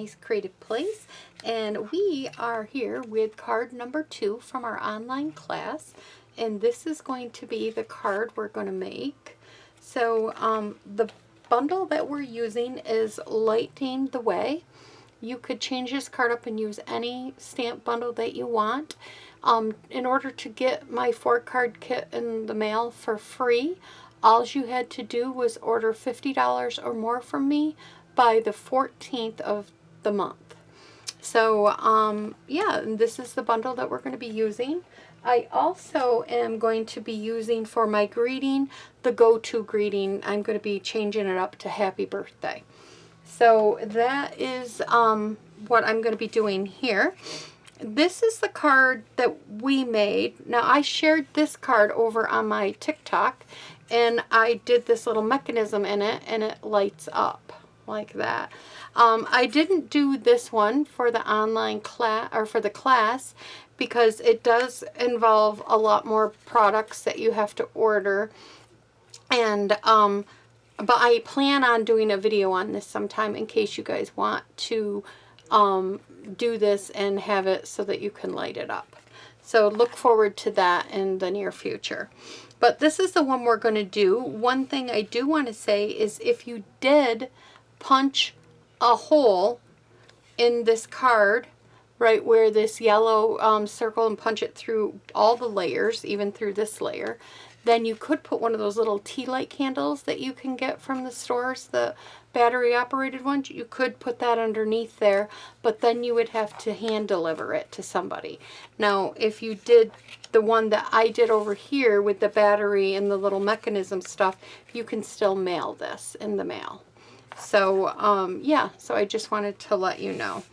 Nice Creative Place, and we are here with card number 2 from our online class, and this is going to be the card we're going to make. So the bundle that we're using is Lighting the Way. You could change this card up and use any stamp bundle that you want. In order to get my 4-card kit in the mail for free, all you had to do was order $50 or more from me by the 14th of the month. So yeah, this is the bundle that we're going to be using. I also am going to be using for my greeting, the go-to greeting. I'm going to be changing it up to Happy Birthday. So that is what I'm going to be doing here. This is the card that we made. Now, I shared this card over on my TikTok, and I did this little mechanism in it, and it lights up like that. I didn't do this one for the online class, or for the class, because it does involve a lot more products that you have to order. And but I plan on doing a video on this sometime in case you guys want to do this and have it so that you can light it up. So look forward to that in the near future. But this is the one we're going to do. One thing I do want to say is if you did punch a hole in this card, right where this yellow circle, and punch it through all the layers, even through this layer, then you could put one of those little tea light candles that you can get from the stores, the battery operated ones. You could put that underneath there, but then you would have to hand deliver it to somebody. Now, if you did the one that I did over here with the battery and the little mechanism stuff, you can still mail this in the mail. So yeah, so I just wanted to let you know.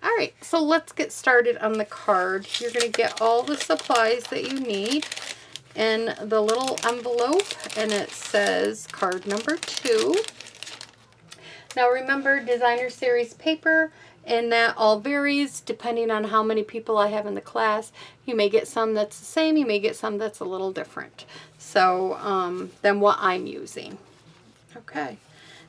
All right, so let's get started on the card. You're going to get all the supplies that you need in the little envelope, and it says card number 2. Now remember, designer series paper, and that all varies depending on how many people I have in the class. You may get some that's the same, you may get some that's a little different, so than what I'm using. Okay,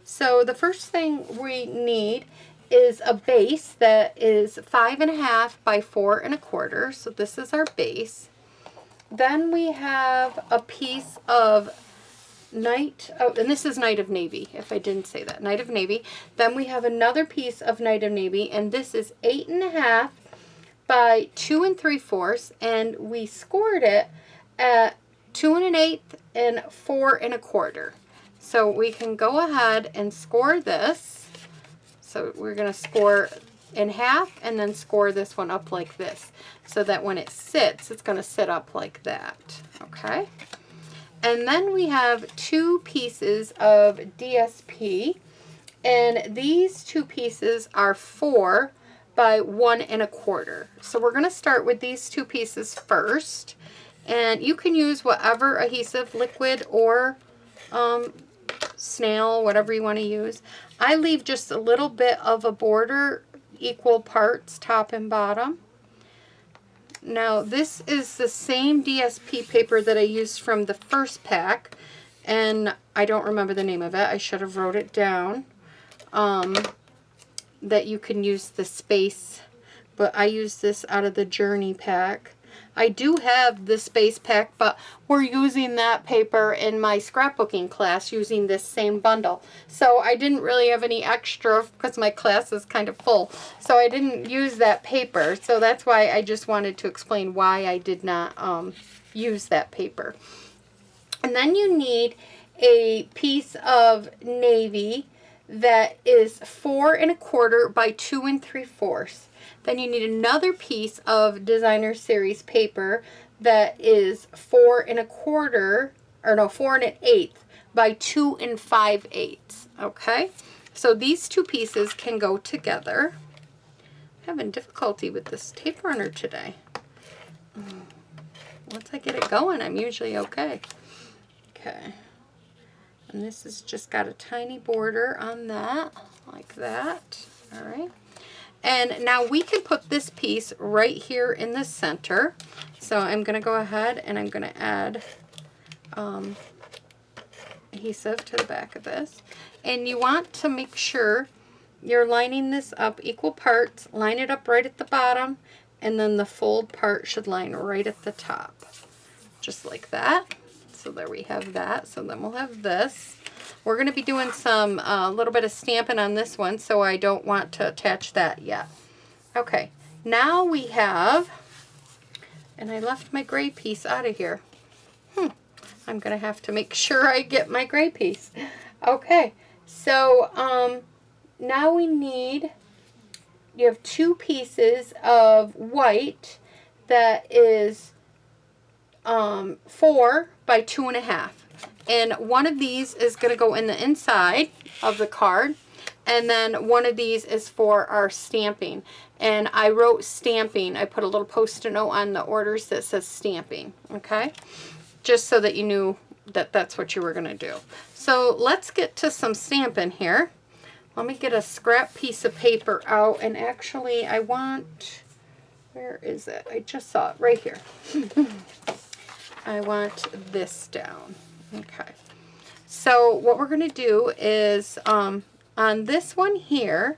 so the first thing we need is a base that is 5.5 by 4 1/4. So this is our base. Then we have a piece of Night, oh, and this is Night of Navy, if I didn't say that, Night of Navy. Then we have another piece of Night of Navy, and this is 8.5 by 2 3/4, and we scored it at 2 1/8 and 4 1/4. So we can go ahead and score this. So we're going to score in half and then score this one up like this, so that when it sits, it's going to sit up like that. Okay. And then we have 2 pieces of DSP, and these 2 pieces are 4 by 1 1/4. So we're going to start with these 2 pieces first, and you can use whatever adhesive, liquid or snail, whatever you want to use. I leave just a little bit of a border, equal parts, top and bottom. Now, this is the same DSP paper that I used from the first pack, and I don't remember the name of it. I should have wrote it down. That you can use the space, but I use this out of the Journey pack. I do have the space pack, but we're using that paper in my scrapbooking class using this same bundle. So I didn't really have any extra because my class is kind of full. So I didn't use that paper. So that's why I just wanted to explain why I did not use that paper. And then you need a piece of navy that is 4 1/4 by 2 3/4. Then you need another piece of designer series paper that is 4 1/4, or no, 4 1/8 by 2 5/8. Okay, so these 2 pieces can go together. I'm having difficulty with this tape runner today. Once I get it going, I'm usually okay. Okay, and this has just got a tiny border on that, like that. All right. And now we can put this piece right here in the center. So I'm going to go ahead and I'm going to add adhesive to the back of this. And you want to make sure you're lining this up equal parts. Line it up right at the bottom, and then the fold part should line right at the top. Just like that. So there we have that. So then we'll have this. We're going to be doing some little bit of stamping on this one, so I don't want to attach that yet. Okay, now we have, and I left my gray piece out of here. I'm going to have to make sure I get my gray piece. Okay, so now we need, you have 2 pieces of white that is 4 by 2.5. And one of these is going to go in the inside of the card. And then one of these is for our stamping. And I wrote stamping. I put a little post-it note on the orders that says stamping. Okay? Just so that you knew that that's what you were going to do. So let's get to some stamping here. Let me get a scrap piece of paper out. And actually, I want, where is it? I just saw it right here. I want this down. Okay. So what we're going to do is, on this one here,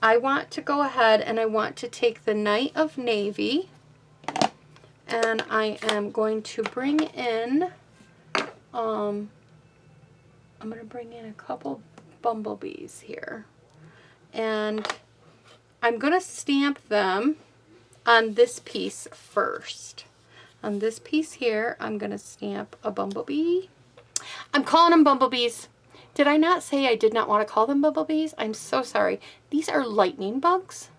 I want to go ahead and I want to take the Night of Navy, and I am going to bring in, I'm going to bring in a couple bumblebees here, and I'm going to stamp them on this piece first. On this piece here, I'm going to stamp a bumblebee. I'm calling them bumblebees. Did I not say I did not want to call them bumblebees? I'm so sorry. These are lightning bugs.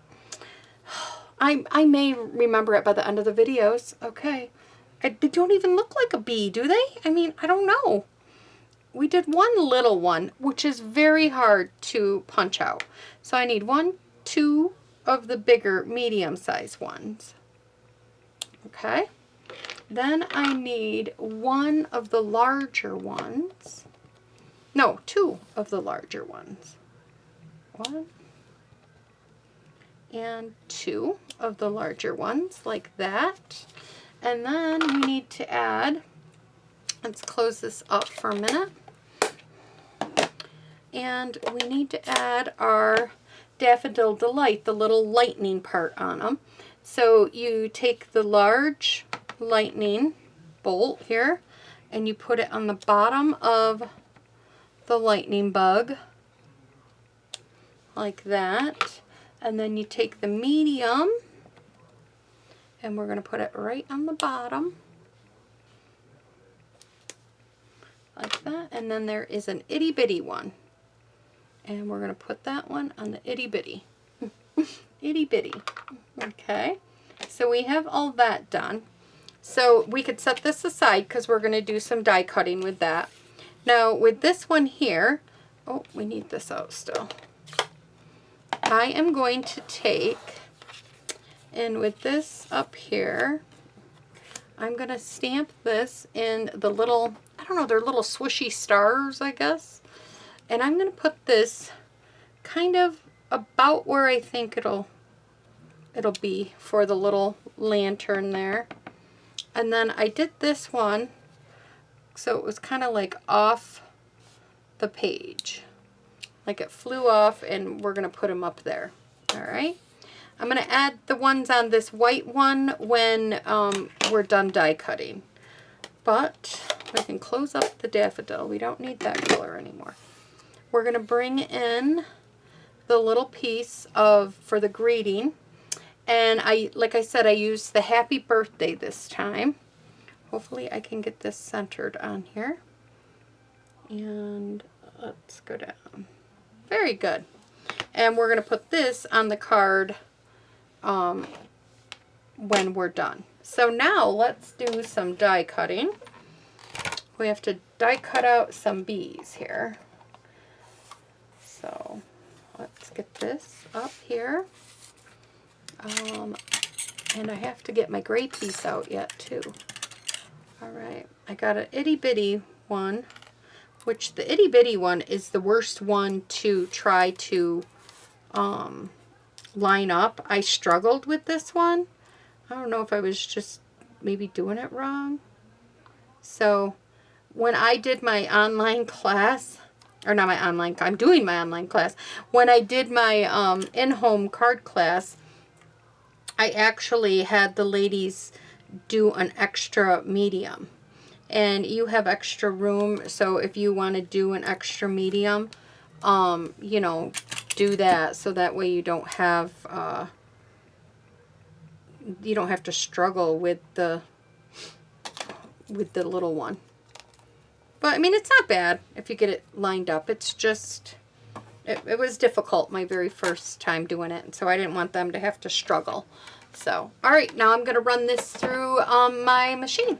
I may remember it by the end of the videos. Okay. They don't even look like a bee, do they? I mean, I don't know. We did one little one, which is very hard to punch out. So I need 1, 2 of the bigger medium-sized ones. Okay. Then I need 1 of the larger ones. No, 2 of the larger ones. 1 and 2 of the larger ones, like that. And then we need to add, let's close this up for a minute. And we need to add our Daffodil Delight, the little lightning part on them. So you take the large lightning bolt here and you put it on the bottom of the lightning bug like that, and then you take the medium and we're going to put it right on the bottom like that, and then there is an itty bitty one and we're going to put that one on the itty bitty. Itty bitty. Okay, so we have all that done. So we could set this aside because we're going to do some die cutting with that. Now with this one here, oh, we need this out still. I am going to take, and with this up here, I'm going to stamp this in the little, I don't know, they're little swishy stars, I guess. And I'm going to put this kind of about where I think it'll be for the little lantern there. And then I did this one so it was kind of like off the page, like it flew off, and we're going to put them up there. All right, I'm going to add the ones on this white one when we're done die cutting, but we can close up the daffodil. We don't need that color anymore. We're going to bring in the little piece for the greeting. And like I said, I used the happy birthday this time. Hopefully I can get this centered on here. And let's go down. Very good. And we're going to put this on the card when we're done. So now let's do some die cutting. We have to die cut out some bees here. So let's get this up here. And I have to get my gray piece out yet too. All right, I got an itty bitty one, which the itty bitty one is the worst one to try to line up. I struggled with this one. I don't know if I was just maybe doing it wrong. So when I did my online class, or not my online, I'm doing my online class. When I did my in-home card class, I actually had the ladies do an extra medium. And you have extra room, so if you want to do an extra medium, you know, do that, so that way you don't have to struggle with the little one. But I mean, it's not bad if you get it lined up. It's just it was difficult my very first time doing it, and so I didn't want them to have to struggle. So, all right, now I'm going to run this through my machine.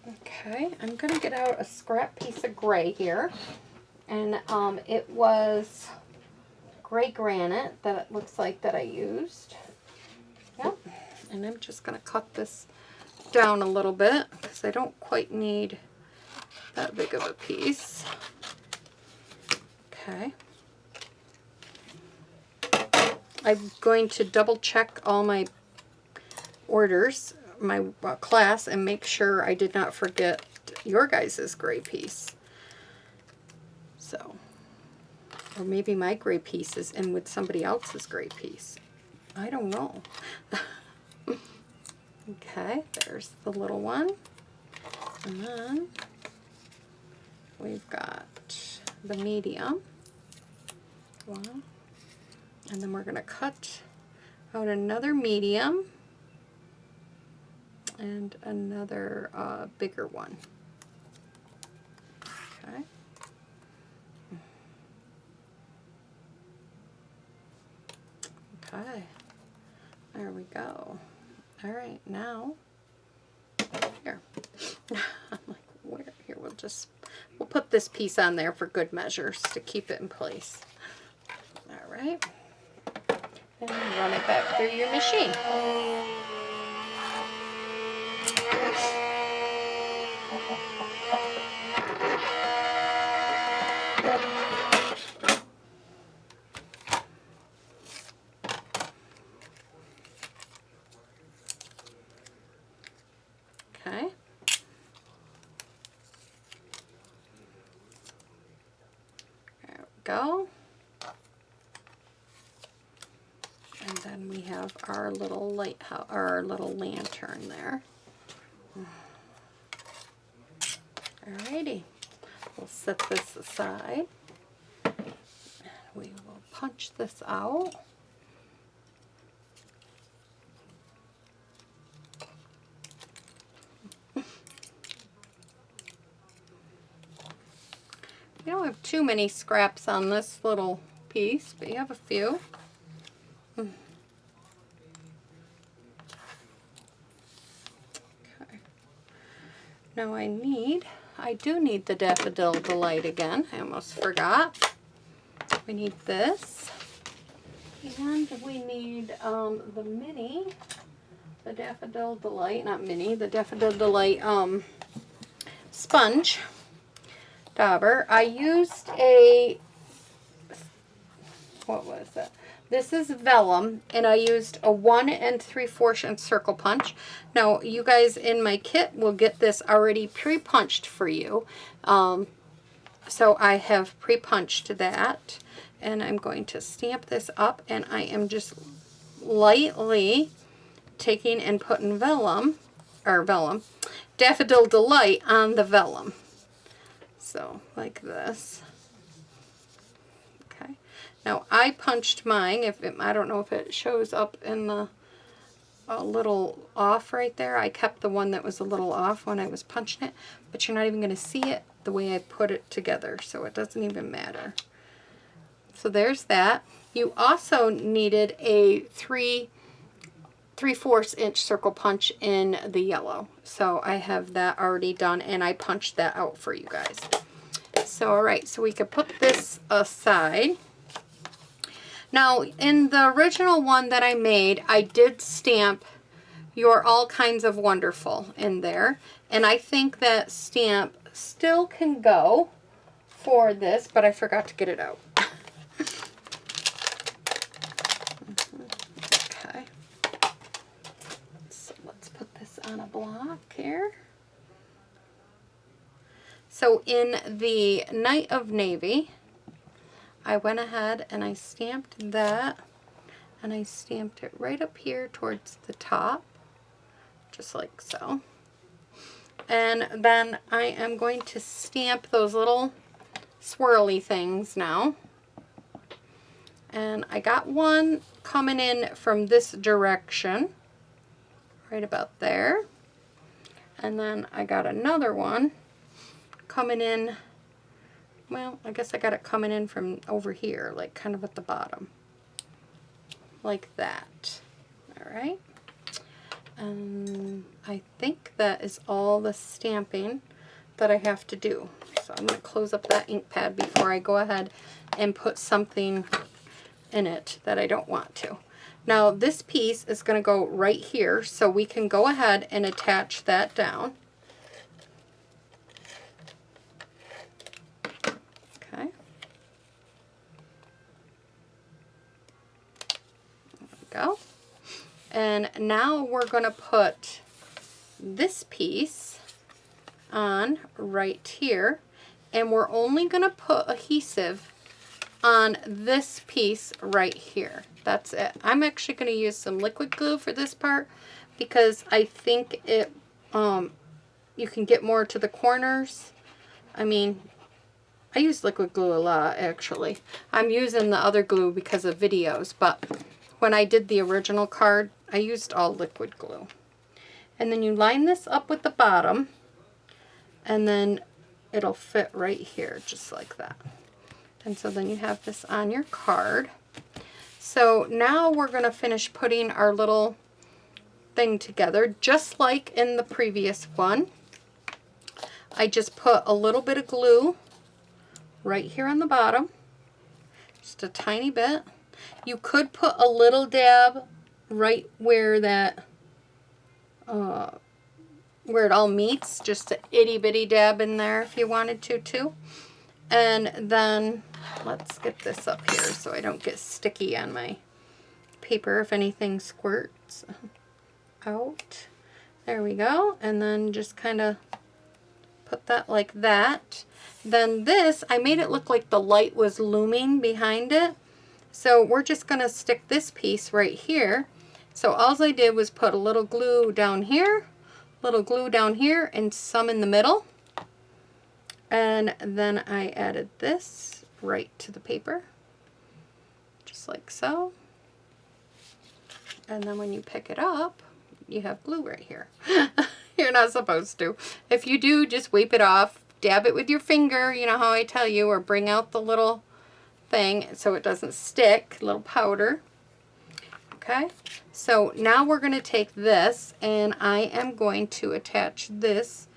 Okay, I'm going to get out a scrap piece of gray here, and it was gray granite that it looks like that I used. Yep, and I'm just going to cut this down a little bit because I don't quite need that big of a piece. Okay. I'm going to double check all my orders, my class, and make sure I did not forget your guys' gray piece. So, or maybe my gray piece is in with somebody else's gray piece. I don't know. Okay, there's the little one. And then we've got the medium one. And then we're going to cut out another medium and another bigger one. Okay. Okay. There we go. All right, now, here. I'm like, where? Here, we'll put this piece on there for good measures to keep it in place. All right. And run it back through your machine. Okay. There we go. And then we have our little lighthouse, our little lantern there. Alrighty. We'll set this aside. And we will punch this out. You don't have too many scraps on this little piece, but you have a few. Okay. Now I do need the Daffodil Delight again. I almost forgot. We need this. And we need the mini, the Daffodil Delight, not mini, the Daffodil Delight sponge dauber. I used what was it? This is vellum, and I used a 1 3/4 inch circle punch. Now, you guys in my kit will get this already pre-punched for you. So I have pre-punched that, and I'm going to stamp this up, and I am just lightly taking and putting Daffodil Delight on the vellum. So, like this. Okay. Now, I punched mine. I don't know if it shows up in the a little off right there. I kept the one that was a little off when I was punching it, but you're not even going to see it the way I put it together, so it doesn't even matter. So there's that. You also needed a 3/4 inch circle punch in the yellow. So I have that already done, and I punched that out for you guys. So, all right, so we could put this aside. Now, in the original one that I made, I did stamp Your All Kinds of Wonderful in there. And I think that stamp still can go for this, but I forgot to get it out. on a block here. So in the Night of Navy, I went ahead and I stamped that, and I stamped it right up here towards the top, just like so. And then I am going to stamp those little swirly things now. And I got one coming in from this direction, right about there. And then I got another one coming in, well, I guess I got it coming in from over here, like kind of at the bottom, like that. All right. I think that is all the stamping that I have to do. So I'm going to close up that ink pad before I go ahead and put something in it that I don't want to. Now this piece is going to go right here, so we can go ahead and attach that down. Okay. There we go. And now we're going to put this piece on right here, and we're only going to put adhesive on this piece right here. That's it. I'm actually going to use some liquid glue for this part because I think it you can get more to the corners. I mean, I use liquid glue a lot actually. I'm using the other glue because of videos, but when I did the original card, I used all liquid glue. And then you line this up with the bottom, and then it'll fit right here, just like that. And so then you have this on your card. So now we're going to finish putting our little thing together, just like in the previous one. I just put a little bit of glue right here on the bottom, just a tiny bit. You could put a little dab right where that, where it all meets, just a itty bitty dab in there if you wanted to too. And then let's get this up here so I don't get sticky on my paper if anything squirts out. There we go. And then just kind of put that like that. Then this, I made it look like the light was looming behind it. So we're just going to stick this piece right here. So all I did was put a little glue down here, little glue down here, and some in the middle. And then I added this right to the paper, just like so. And then when you pick it up, you have glue right here. You're not supposed to. If you do, just wipe it off, dab it with your finger, you know how I tell you, or bring out the little thing so it doesn't stick, little powder. Okay, so now we're going to take this, and I am going to attach this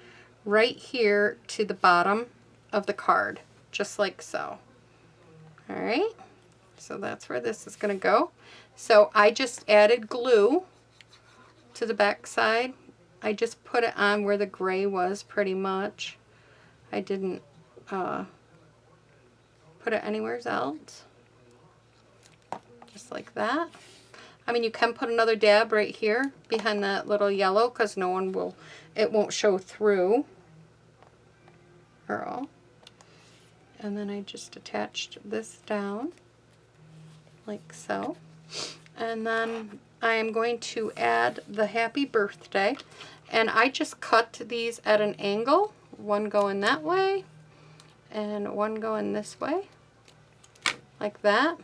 right here to the bottom of the card, just like so. All right, so that's where this is going to go. So I just added glue to the back side. I just put it on where the gray was pretty much. I didn't put it anywhere else. Just like that. I mean, you can put another dab right here behind that little yellow because no one will, it won't show through. Or all. And then I just attached this down like so. And then I am going to add the happy birthday. And I just cut these at an angle. One going that way and one going this way. Like that.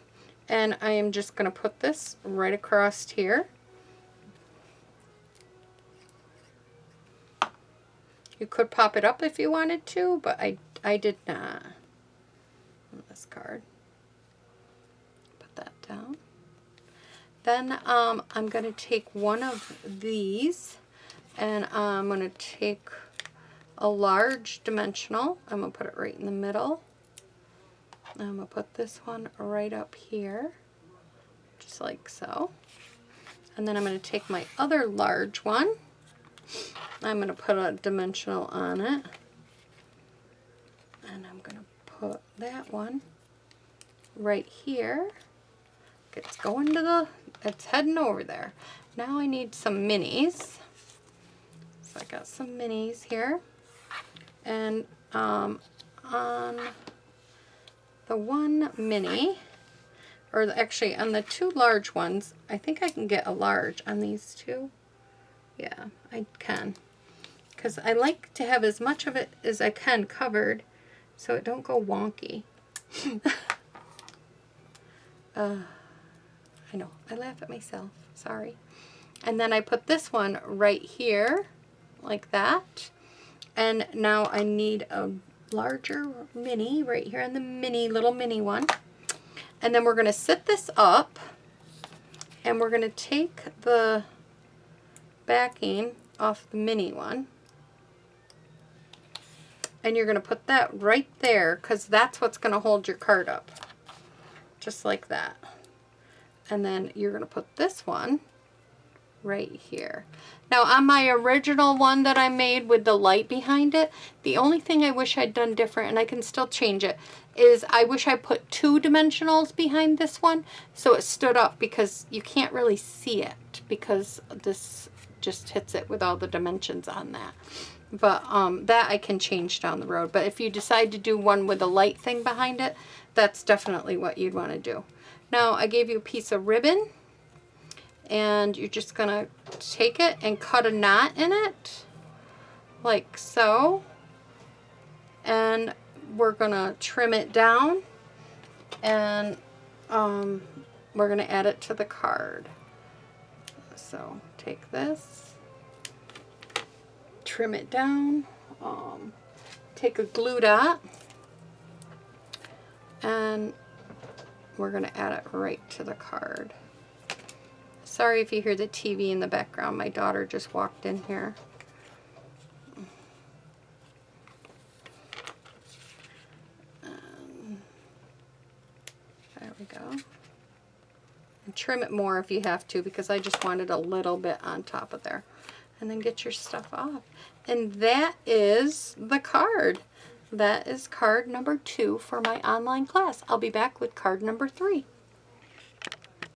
And I am just going to put this right across here. You could pop it up if you wanted to, but I did not on this card. Put that down. Then I'm going to take one of these, and I'm going to take a large dimensional. I'm going to put it right in the middle. I'm going to put this one right up here, just like so. And then I'm going to take my other large one. I'm going to put a dimensional on it. And I'm going to put that one right here. It's going to the, it's heading over there. Now I need some minis. I got some minis here. And on the one mini, or actually on the two large ones, I think I can get a large on these two. Yeah, I can. Because I like to have as much of it as I can covered so it don't go wonky. I know, I laugh at myself, sorry. And then I put this one right here, like that. And now I need a larger mini right here on the little mini one. And then we're going to sit this up, and we're going to take the backing off the mini one. And you're going to put that right there, because that's what's going to hold your card up. Just like that. And then you're going to put this one right here. Now on my original one that I made with the light behind it, the only thing I wish I'd done different, and I can still change it, is I wish I put 2 dimensionals behind this one so it stood up, because you can't really see it because this just hits it with all the dimensions on that. But that I can change down the road. But if you decide to do one with a light thing behind it, that's definitely what you'd want to do. Now I gave you a piece of ribbon, and you're just going to take it and cut a knot in it, like so. And we're going to trim it down, and we're going to add it to the card. So take this, trim it down, take a glue dot, and we're going to add it right to the card. Sorry if you hear the TV in the background. My daughter just walked in here. There we go. And trim it more if you have to, because I just wanted a little bit on top of there. And then get your stuff off. And that is the card. That is card number 2 for my online class. I'll be back with card number 3.